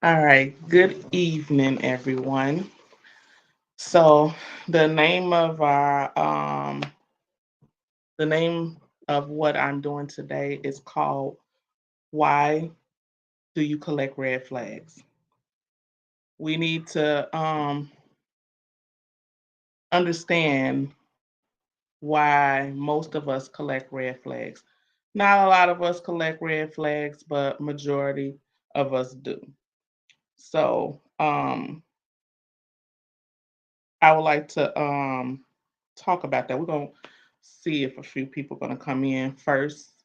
All right. Good evening, everyone. So the name of our the name of what I'm doing today is called Why Do You Collect Red Flags? We need to understand why most of us collect red flags. Not a lot of us collect red flags, but majority of us do. So I would like to talk about that. We're gonna see if a few people gonna come in first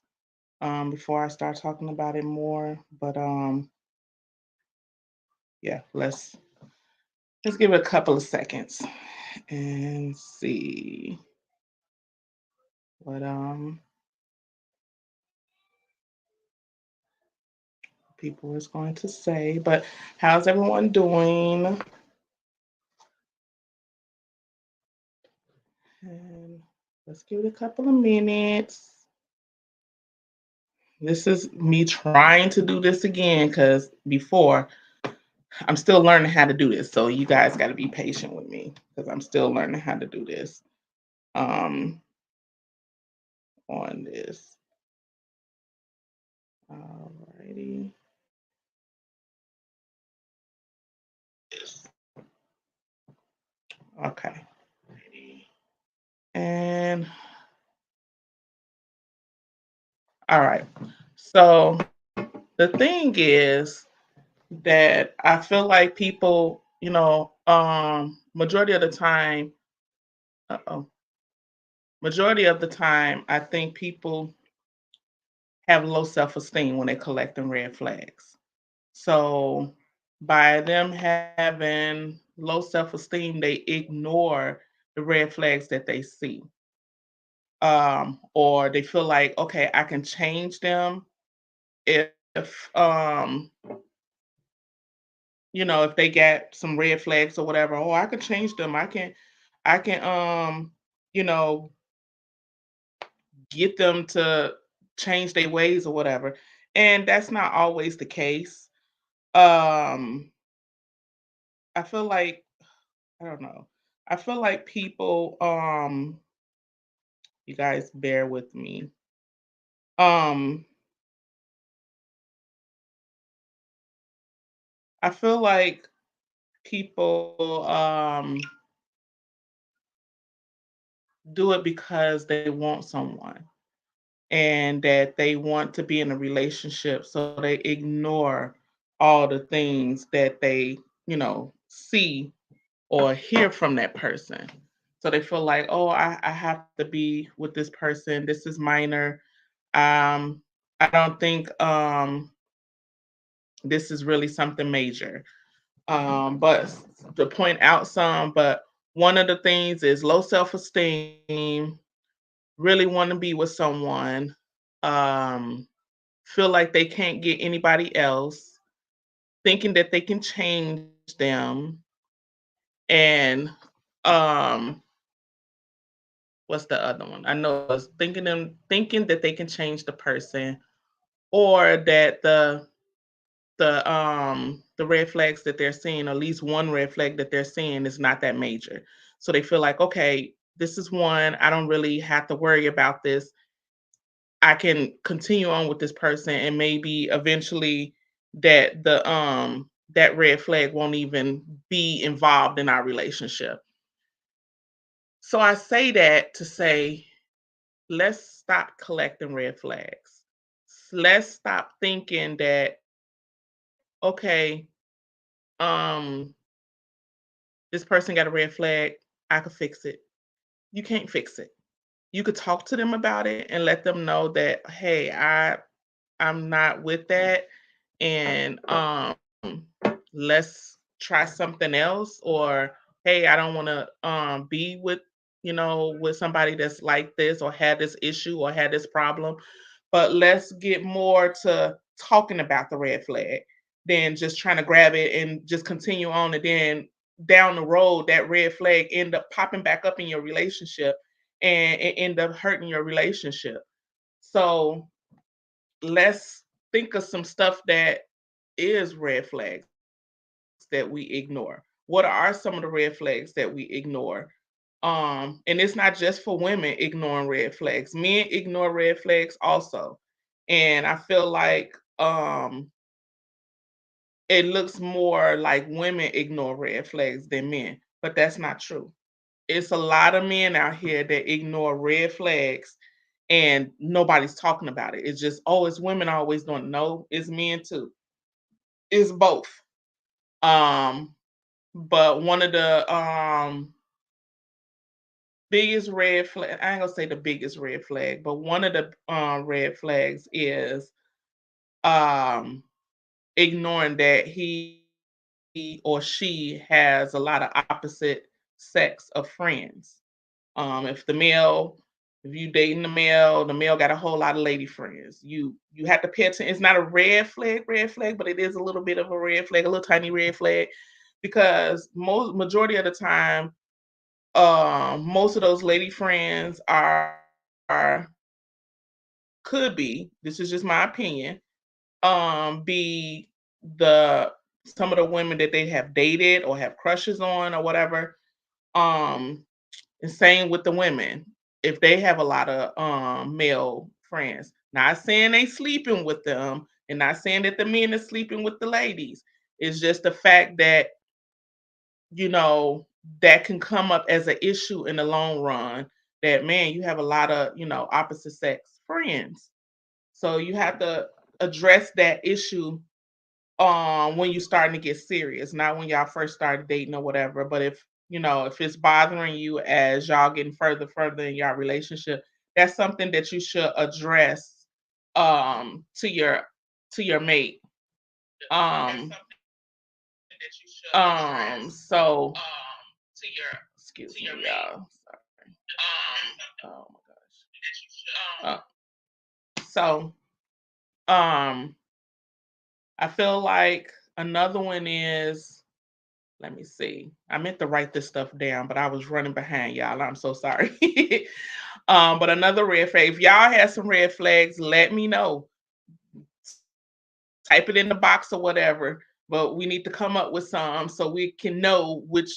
before I start talking about it more. But yeah, let's give it a couple of seconds and see what people is going to say. But how's everyone doing? And let's give it a couple of minutes. This is me trying to do this again because before I'm still learning how to do this. So you guys got to be patient with me because I'm still learning how to do this um, on this. Alrighty. Okay. And all right. So the thing is that I feel like people, majority of the time, uh-oh, majority of the time, I think people have low self-esteem when they're collecting red flags. So by them having low self-esteem, they ignore the red flags that they see. Or they feel like, okay, I can change them if if they get some red flags or whatever. Oh, I can change them. I can you know, get them to change their ways or whatever. And that's not always the case. Um I feel like I don't know. I feel like people, you guys bear with me. Um, I feel like people do it because they want someone and that they want to be in a relationship. So they ignore all the things that they, see or hear from that person. So they feel like, oh, I have to be with this person. This is minor. Um, I don't think this is really something major. But to point out some, but one of the things is low self esteem, really want to be with someone, um, feel like they can't get anybody else, thinking that they can change them, and um, what's the other one? I know it's thinking that they can change the person, or that the red flags that they're seeing, at least one red flag that they're seeing is not that major. So they feel like, okay, this is one. I don't really have to worry about this. I can continue on with this person and maybe eventually that red flag won't even be involved in our relationship. So I say that to say let's stop collecting red flags. Let's stop thinking that okay, um this person got a red flag, I could fix it. You can't fix it. You could talk to them about it and let them know that, hey, I'm not with that, and let's try something else. Or hey, I don't want to be with somebody that's like this or had this issue or had this problem. But let's get more to talking about the red flag than just trying to grab it and just continue on, and then down the road that red flag end up popping back up in your relationship and it end up hurting your relationship. So let's think of some stuff that is red flags. that we ignore? What are some of the red flags that we ignore? And it's not just for women ignoring red flags. Men ignore red flags also. And I feel like it looks more like women ignore red flags than men, but that's not true. It's a lot of men out here that ignore red flags and nobody's talking about it. It's just, oh, it's women always doing. No, it's men too. It's both. Um, but one of the biggest red flag, I ain't gonna say the biggest red flag, but one of the red flags is um ignoring that he or she has a lot of opposite sex of friends. If the male, if you dating the male got a whole lot of lady friends. You have to pay attention. It's not a red flag, but it is a little bit of a red flag, a little tiny red flag, because most majority of the time, most of those lady friends are could be. This is just my opinion. Be the some of the women that they have dated or have crushes on or whatever. Um, and same with the women. If they have a lot of male friends. Not saying they sleeping with them and not saying that the men are sleeping with the ladies. It's just the fact that, you know, that can come up as an issue in the long run. That man, you have a lot of, opposite sex friends. So you have to address that issue when you're starting to get serious, not when y'all first started dating or whatever. But if it's bothering you as y'all getting further in your relationship, that's something that you should address to your mate. Um so excuse me, y'all. Sorry. Oh my gosh. So um I feel like another one is, let me see. I meant to write this stuff down, but I was running behind y'all. I'm so sorry. But another red flag. If y'all have some red flags, let me know. Type it in the box or whatever. But we need to come up with some so we can know which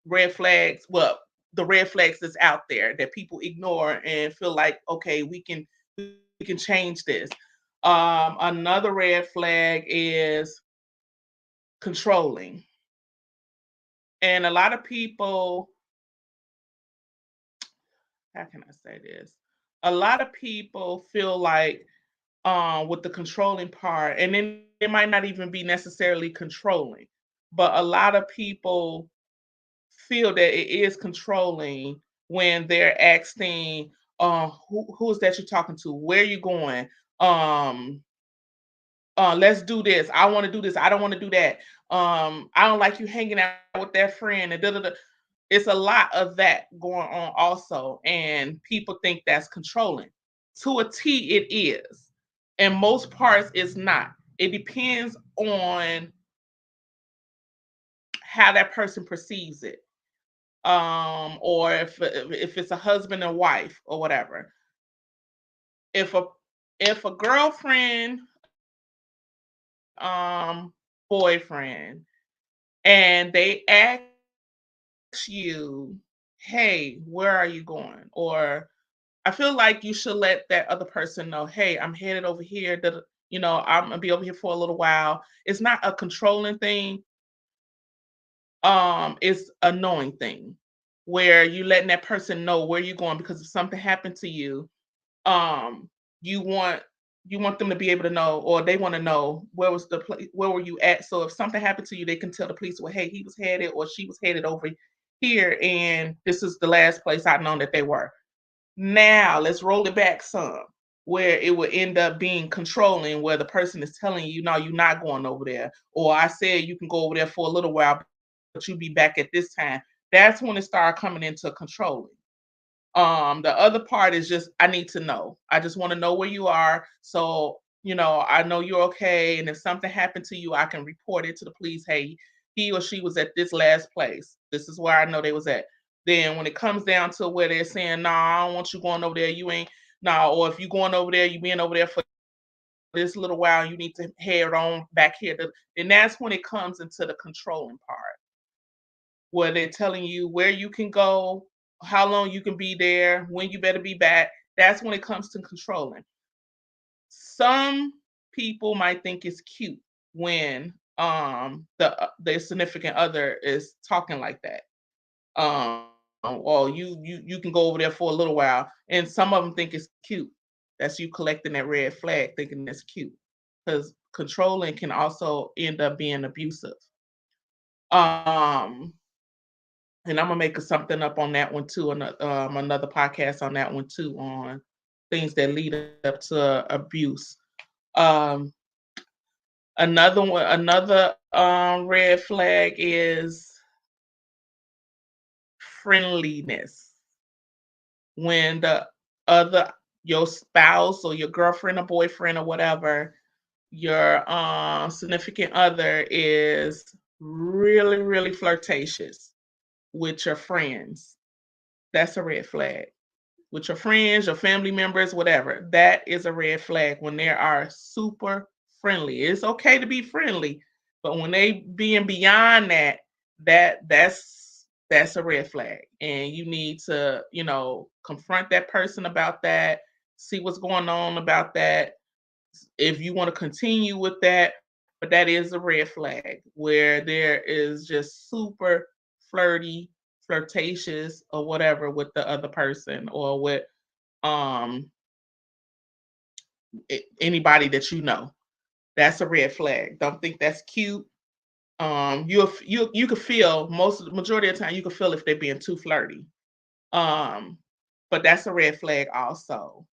red flags, well, the red flags that's out there that people ignore and feel like, okay, we can change this. Another red flag is controlling. And a lot of people, how can I say this? A lot of people feel like with the controlling part, and then it might not even be necessarily controlling, but a lot of people feel that it is controlling when they're asking, who's that you're talking to? Where are you going? Um, let's do this. I want to do this. I don't want to do that. I don't like you hanging out with that friend and da da da. It's a lot of that going on also, and people think that's controlling. To a T, it is. And most parts, it's not. It depends on how that person perceives it, or if it's a husband and wife or whatever. If a girlfriend, um, boyfriend, and they ask you, "Hey, where are you going?" Or I feel like you should let that other person know, hey, I'm headed over here. That I'm gonna be over here for a little while. It's not a controlling thing. It's a knowing thing where you letting that person know where you're going, because if something happened to you, um, you want them to be able to know, or they want to know where were you at. So if something happened to you, they can tell the police, well, hey, he was headed or she was headed over here, and this is the last place I've known that they were. Now let's roll it back some, where it would end up being controlling, where the person is telling you, no, you're not going over there. Or I said you can go over there for a little while, but you'll be back at this time. That's when it started coming into controlling. The other part is just, I need to know. I just want to know where you are. So, I know you're okay. And if something happened to you, I can report it to the police. Hey, he or she was at this last place. This is where I know they was at. Then when it comes down to where they're saying, nah, I don't want you going over there, you ain't nah, or if you going over there, you being over there for this little while, you need to head on back here. And that's when it comes into the controlling part, where they're telling you where you can go, how long you can be there, when you better be back. That's when it comes to controlling. Some people might think it's cute when their significant other is talking like that. Well, you can go over there for a little while, and some of them think it's cute. That's you collecting that red flag, thinking it's cute, because controlling can also end up being abusive. Um, and I'm gonna make something up on that one too, another podcast on that one too, on things that lead up to abuse. Um, another red flag is friendliness. When the other your spouse or your girlfriend or boyfriend or whatever, your significant other is really, really flirtatious with your friends, that's a red flag. With your friends, your family members, whatever, that is a red flag when they are super friendly. It's okay to be friendly, but when they being beyond that, that's a red flag. And you need to, confront that person about that, see what's going on about that. If you want to continue with that, but that is a red flag where there is just super flirty, flirtatious, or whatever with the other person or with um anybody that you know. That's a red flag. Don't think that's cute. You could feel most of the majority of the time you can feel if they're being too flirty. Um, but that's a red flag also.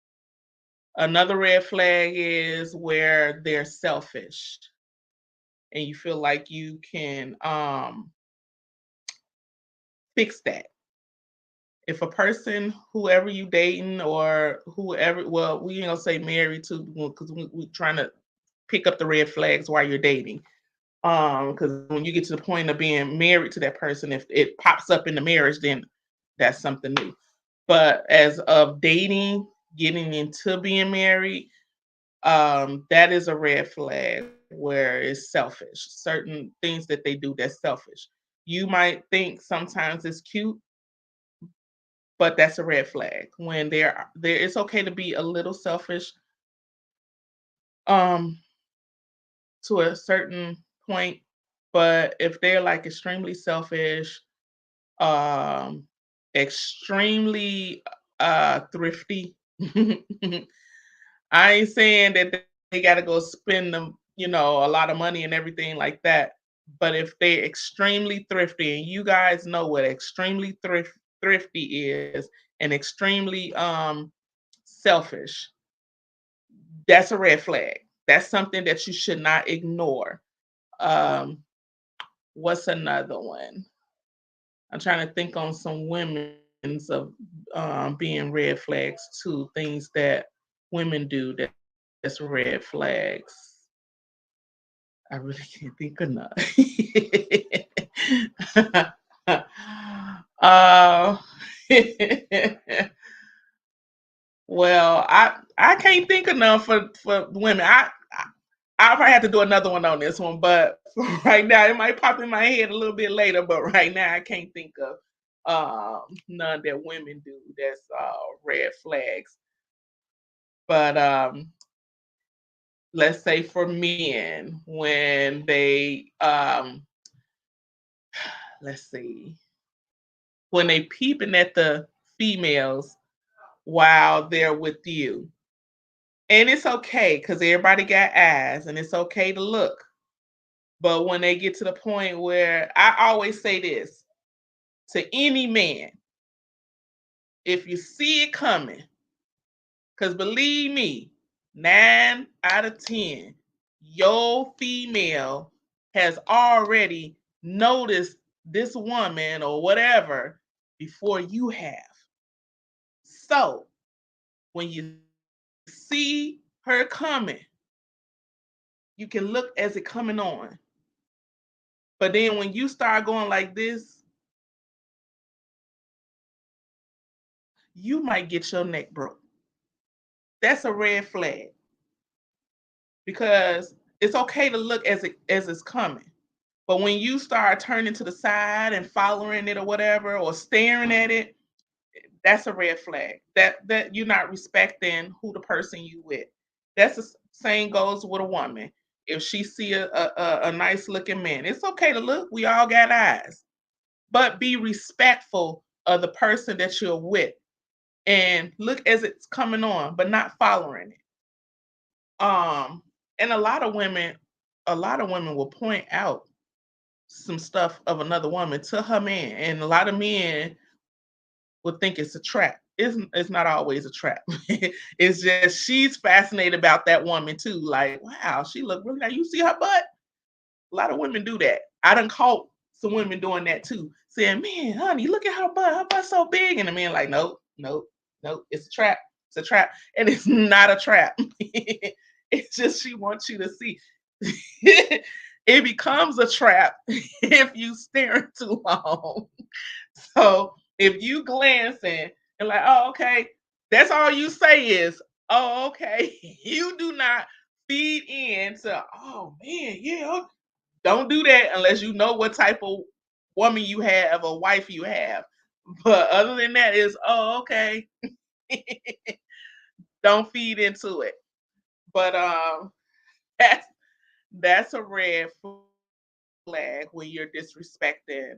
Another red flag is where they're selfish and you feel like you can fix that. If a person, whoever you dating or whoever, well, we ain't gonna say married to because we trying to pick up the red flags while you're dating. Because when you get to the point of being married to that person, if it pops up in the marriage, then that's something new. But as of dating, getting into being married, that is a red flag where it's selfish. Certain things that they do that's selfish. You might think sometimes it's cute, but that's a red flag. When there it's okay to be a little selfish, um, to a certain point, but if they're like extremely selfish, um, extremely thrifty. I ain't saying that they got to go spend them, a lot of money and everything like that. But if they're extremely thrifty, and you guys know what extremely thrifty is, and extremely selfish, that's a red flag. That's something that you should not ignore. Um, what's another one? I'm trying to think on some women's of being red flags too. Things that women do that's red flags. I really can't think of none. uh, well, I can't think of none for women. I'll probably have to do another one on this one, but right now it might pop in my head a little bit later. But right now I can't think of none that women do that's red flags. But let's say for men, when they let's see, when they peeping at the females while they're with you. And it's okay because everybody got eyes and it's okay to look. But when they get to the point where I always say this to any man, if you see it coming, because believe me, 9 out of 10, your female has already noticed this woman or whatever before you have. So when you see her coming, you can look as it coming on. But then when you start going like this, you might get your neck broke. That's a red flag. because it's okay to look as it's coming. But when you start turning to the side and following it or whatever, or staring at it, that's a red flag. That you're not respecting who the person you with. That's the same goes with a woman. If she see a nice looking man, it's okay to look. We all got eyes, but be respectful of the person that you're with and look as it's coming on, but not following it. And a lot of women will point out some stuff of another woman to her man, and a lot of men would think it's a trap. It's not always a trap. It's just she's fascinated about that woman too. Like, wow, she look really nice. You see her butt? A lot of women do that. I done caught some women doing that too, saying, "Man, honey, look at her butt. Her butt's so big." And the man like, "Nope, nope, nope. It's a trap. It's a trap." And it's not a trap. It's just she wants you to see. It becomes a trap if you staring too long. So if you glancing and like, oh, okay, that's all you say is, oh, okay. You do not feed in to, oh man, yeah. Don't do that unless you know what type of woman you have or wife you have. But other than that is, oh, okay. Don't feed into it. But that's that's a red flag when you're disrespecting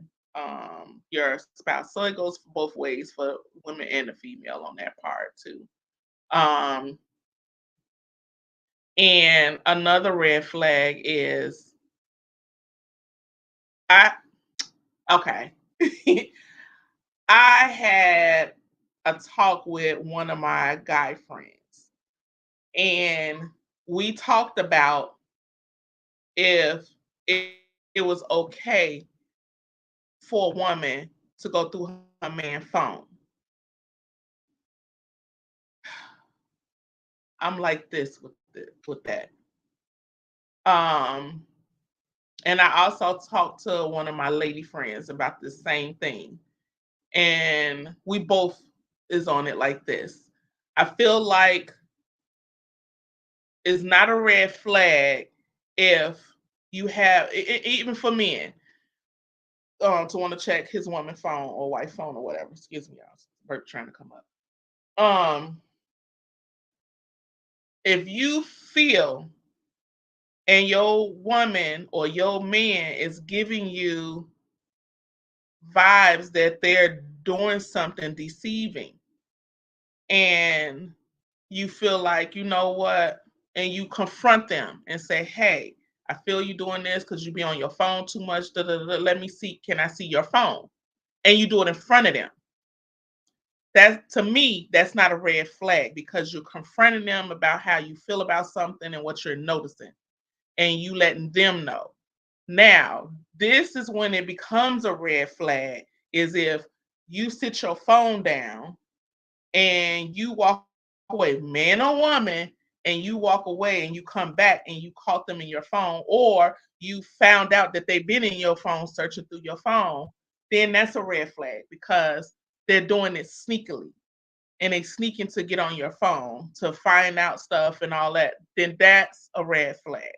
your spouse. So it goes for both ways for women and the female on that part too. Um and another red flag is I okay. I had a talk with one of my guy friends, and we talked about if it, it was okay for a woman to go through her man's phone. I'm like this with that. Um, and I also talked to one of my lady friends about the same thing, and we both is on it like this. I feel like it's not a red flag if you have even for men to want to check his woman phone or wife phone or whatever. Excuse me, I was trying to come up. Um, if you feel and your woman or your man is giving you vibes that they're doing something deceiving, and you feel like, you know what, and you confront them and say, hey, I feel you doing this because you be on your phone too much. Da, da, da, let me see, can I see your phone? And you do it in front of them. That to me, that's not a red flag because you're confronting them about how you feel about something and what you're noticing, and you letting them know. Now, this is when it becomes a red flag, is if you sit your phone down and you walk away, man or woman, and you walk away and you come back and you caught them in your phone, or you found out that they've been in your phone searching through your phone, then that's a red flag because they're doing it sneakily and they sneaking to get on your phone to find out stuff and all that, then that's a red flag.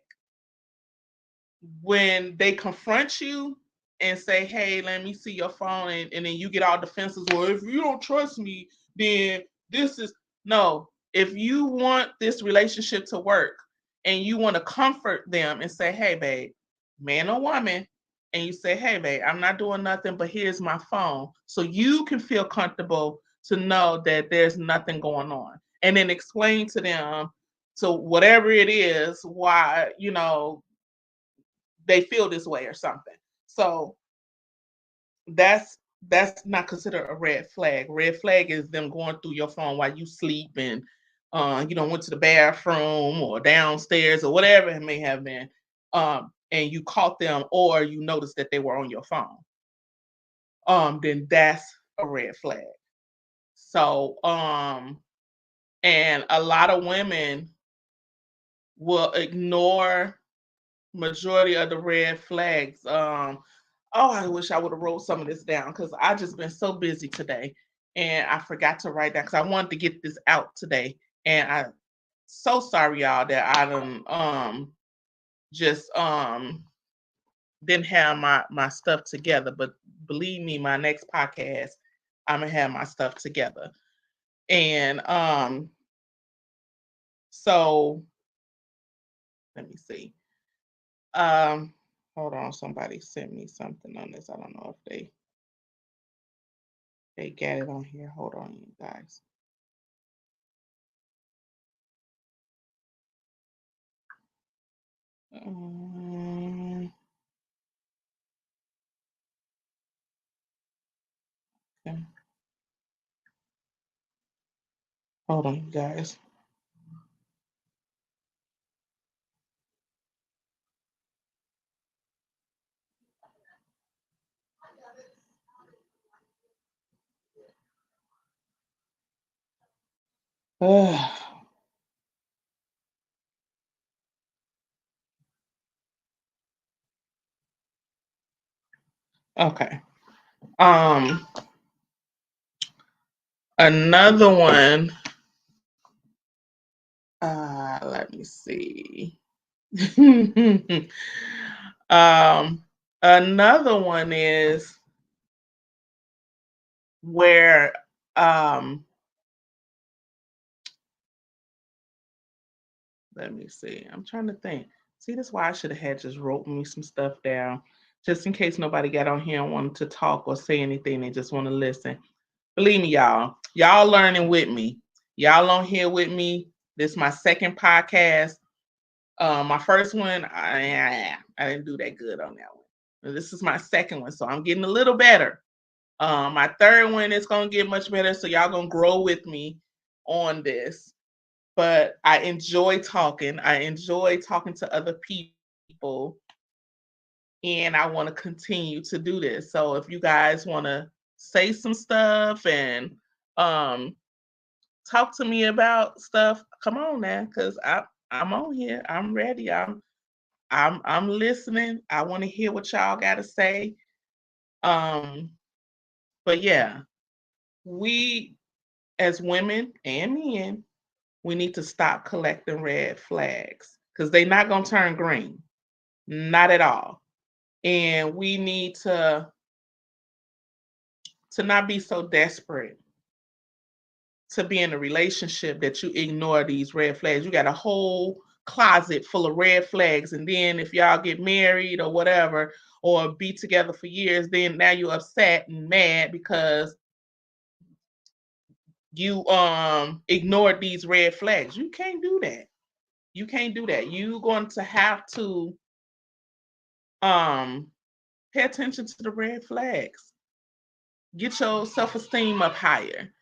When they confront you and say, hey, let me see your phone, and then you get all defensive, well, if you don't trust me, then this is no. If you want this relationship to work and you want to comfort them and say, hey, babe, man or woman, and you say, hey, babe, I'm not doing nothing, but here's my phone. So you can feel comfortable to know that there's nothing going on. And then explain to them, so whatever it is, why, they feel this way or something. So that's that's not considered a red flag. Red flag is them going through your phone while you sleep and went to the bathroom or downstairs or whatever it may have been. And you caught them or you noticed that they were on your phone. Then that's a red flag. So and a lot of women will ignore majority of the red flags. Oh, I wish I would have wrote some of this down because I just been so busy today and I forgot to write down because I wanted to get this out today. And I so sorry, y'all, that I done just didn't have my stuff together. But believe me, my next podcast, I'm gonna have my stuff together. And so let me see. Um, hold on, somebody sent me something on this. I don't know if they got it on here. Hold on, you guys. Um, okay. Hold on, you guys. Okay. Um, another one. Let me see. um, another one is where let me see. I'm trying to think. See, that's why I should have had just wrote me some stuff down, just in case nobody got on here and wanted to talk or say anything. They just want to listen. Believe me, y'all. Y'all learning with me. Y'all on here with me. This is my second podcast. My first one, I didn't do that good on that one. This is my second one, so I'm getting a little better. My third one is gonna get much better, so y'all gonna grow with me on this. But I enjoy talking. I enjoy talking to other people, and I want to continue to do this. So if you guys want to say some stuff and um, talk to me about stuff, come on now, because I'm on here. I'm ready. I'm listening. I want to hear what y'all got to say. Um, but yeah, we as women and men, we need to stop collecting red flags because they're not gonna turn green. Not at all. And we need to not be so desperate to be in a relationship that you ignore these red flags. You got a whole closet full of red flags, and then if y'all get married or whatever, or be together for years, then now you're upset and mad because you ignored these red flags. You can't do that. You can't do that. You're going to have to um pay attention to the red flags. Get your self-esteem up higher.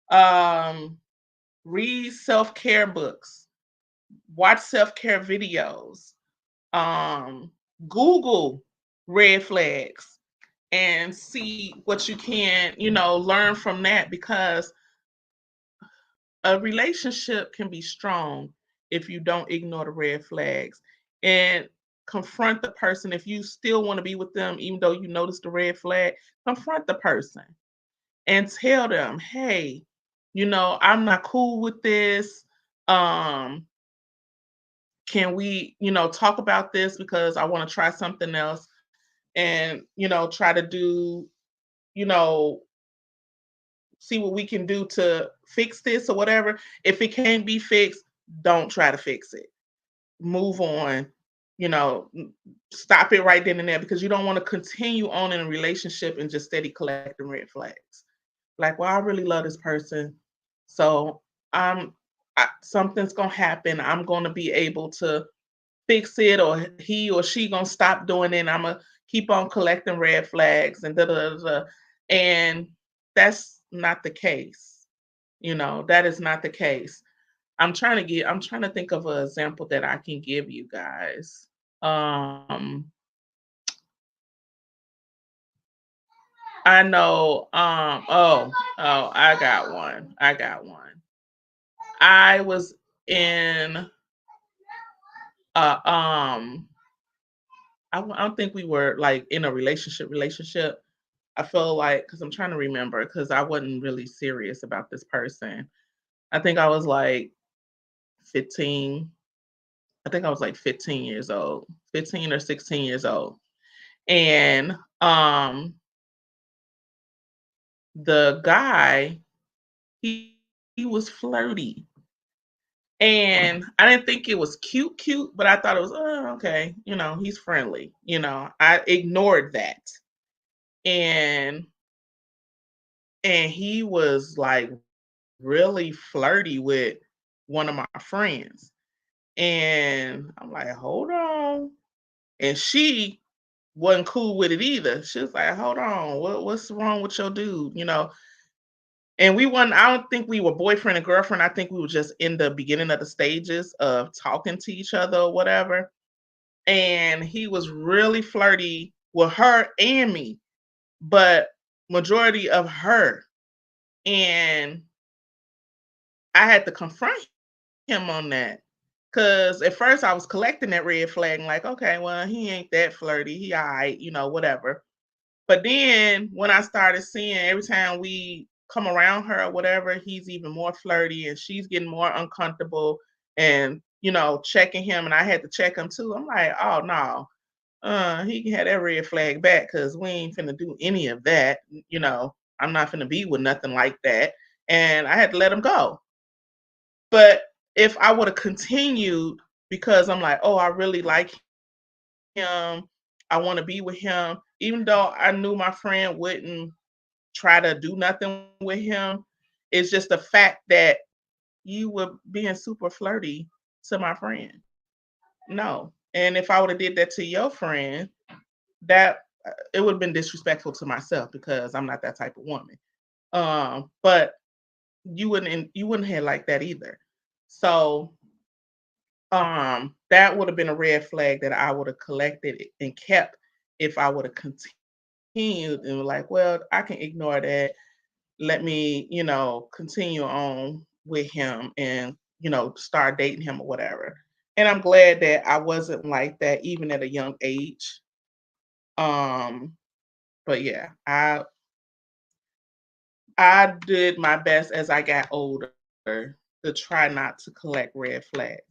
Um, read self-care books, watch self-care videos, um, Google red flags and see what you can, learn from that because a relationship can be strong if you don't ignore the red flags and confront the person. If you still want to be with them, even though you notice the red flag, confront the person and tell them, hey, I'm not cool with this. Um, can we, talk about this because I want to try something else and, try to do, you know, see what we can do to fix this or whatever. If it can't be fixed, don't try to fix it. Move on, you know, stop it right then and there because you don't want to continue on in a relationship and just steady collecting red flags. Like, well, I really love this person. So I'm something's gonna happen. I'm gonna be able to fix it, or he or she gonna stop doing it. And I'm gonna keep on collecting red flags and da da da. Da. And that's not the case. That is not the case. I'm trying to think of an example that I can give you guys. Um I know I got one. I got one. I was in I don't think we were like in a relationship. I feel like because I'm trying to remember because I wasn't really serious about this person. I think I was like 15. I think I was like 15 years old, 15 or 16 years old. And the guy, he, he was flirty. And I didn't think it was cute, cute, but I thought it was, oh, okay, he's friendly. I ignored that. And he was like really flirty with one of my friends. And I'm like, hold on. And she wasn't cool with it either. She was like, hold on, what's wrong with your dude? And I don't think we were boyfriend and girlfriend. I think we were just in the beginning of the stages of talking to each other or whatever. And he was really flirty with her and me, but majority of her. And I had to confront him on that. Cause at first I was collecting that red flag and like, okay, well, he ain't that flirty. He all right, whatever. But then when I started seeing every time we come around her or whatever, he's even more flirty and she's getting more uncomfortable and, checking him. And I had to check him too. I'm like, oh no, he can have that red flag back because we ain't finna do any of that. I'm not finna be with nothing like that. And I had to let him go. But if I would have continued because I'm like, oh, I really like him, I want to be with him, even though I knew my friend wouldn't try to do nothing with him, it's just the fact that you were being super flirty to my friend. No. And if I would have did that to your friend, that it would have been disrespectful to myself because I'm not that type of woman. But you wouldn't have like that either. So that would have been a red flag that I would have collected and kept if I would have continued and were like, well, I can ignore that. Let me, continue on with him and, start dating him or whatever. And I'm glad that I wasn't like that even at a young age. Um, but yeah, I did my best as I got older to try not to collect red flags.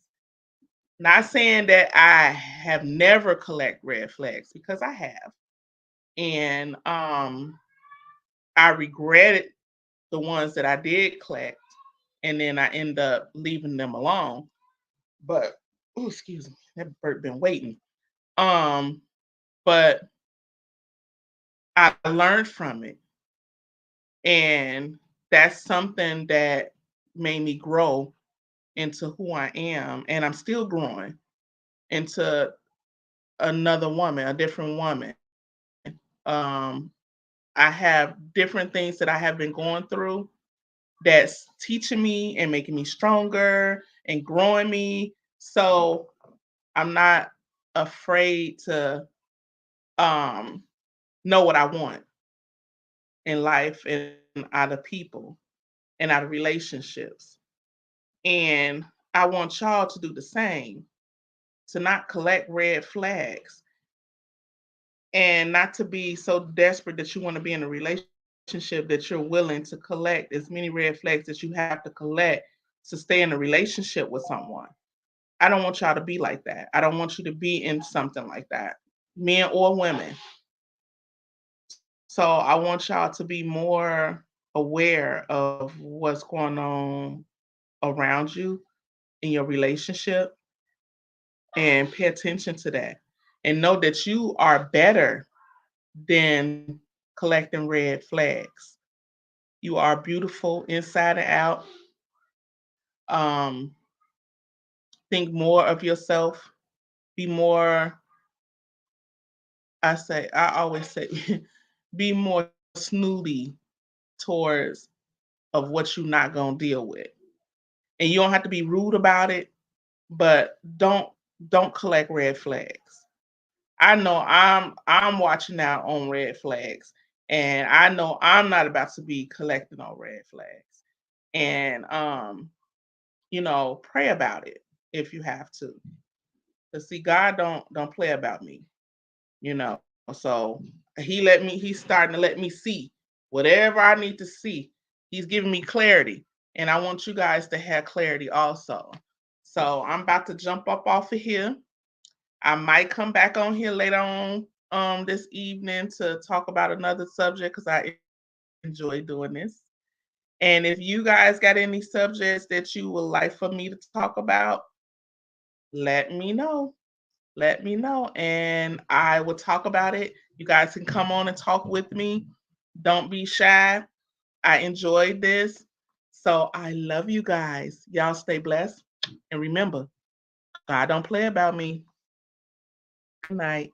Not saying that I have never collect red flags because I have. And I regretted the ones that I did collect and then I end up leaving them alone. But oh, excuse me, that bird been waiting. Um, but I learned from it. And that's something that made me grow into who I am. And I'm still growing into another woman, a different woman. Um, I have different things that I have been going through that's teaching me and making me stronger and growing me. So I'm not afraid to um, know what I want in life and out of people and out of relationships. And I want y'all to do the same, to not collect red flags and not to be so desperate that you want to be in a relationship that you're willing to collect as many red flags that you have to collect to stay in a relationship with someone. I don't want y'all to be like that. I don't want you to be in something like that, men or women. So I want y'all to be more aware of what's going on around you in your relationship and pay attention to that and know that you are better than collecting red flags. You are beautiful inside and out. Um, think more of yourself. Be more, I always say, be more snooty towards of what you're not gonna deal with. And you don't have to be rude about it, but don't collect red flags. I know I'm watching out on red flags, and I know I'm not about to be collecting on red flags. And pray about it if you have to. Cause see, God don't play about me, you know. So he's starting to let me see whatever I need to see. He's giving me clarity. And I want you guys to have clarity also. So I'm about to jump up off of here. I might come back on here later on this evening to talk about another subject because I enjoy doing this. And if you guys got any subjects that you would like for me to talk about, let me know. Let me know and I will talk about it. You guys can come on and talk with me. Don't be shy. I enjoyed this. So I love you guys. Y'all stay blessed. And remember, God don't play about me. Good night.